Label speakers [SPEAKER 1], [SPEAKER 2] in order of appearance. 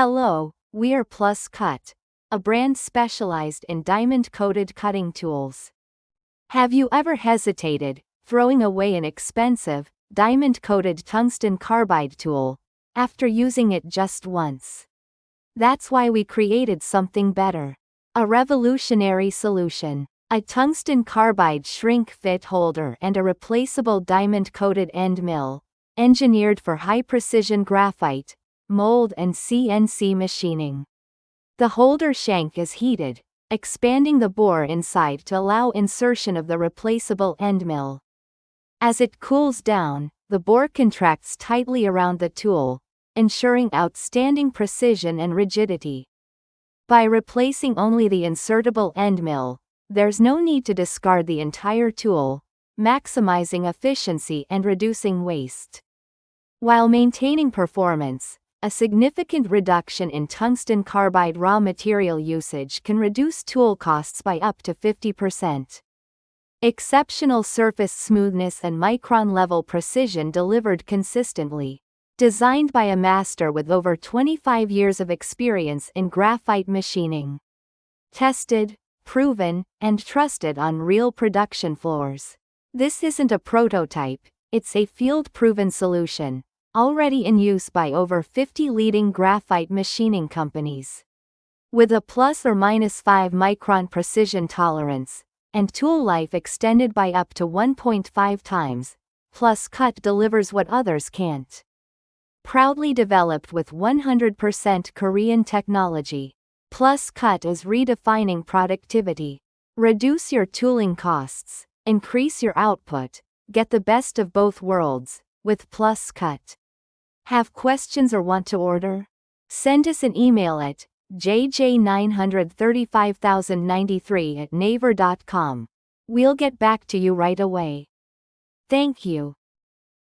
[SPEAKER 1] Hello, we're Plus Cut, a brand specialized in diamond-coated cutting tools. Have you ever hesitated, throwing away an expensive, diamond-coated tungsten carbide tool, after using it just once? That's why we created something better. A revolutionary solution. A tungsten carbide shrink-fit holder and a replaceable diamond-coated end mill, engineered for high-precision graphite, mold and CNC machining. The holder shank is heated, expanding the bore inside to allow insertion of the replaceable end mill. As it cools down, the bore contracts tightly around the tool, ensuring outstanding precision and rigidity. By replacing only the insertable end mill, there's no need to discard the entire tool, maximizing efficiency and reducing waste. While maintaining performance, a significant reduction in tungsten carbide raw material usage can reduce tool costs by up to 50%. Exceptional surface smoothness and micron-level precision delivered consistently. Designed by a master with over 25 years of experience in graphite machining. Tested, proven, and trusted on real production floors. This isn't a prototype, it's a field-proven solution, already in use by over 50 leading graphite machining companies. With a plus or minus 5 micron precision tolerance, and tool life extended by up to 1.5 times, Plus Cut delivers what others can't. Proudly developed with 100% Korean technology, Plus Cut is redefining productivity. Reduce your tooling costs, increase your output, get the best of both worlds, with Plus Cut. Have questions or want to order? Send us an email at jj935093@naver.com. We'll get back to you right away. Thank you.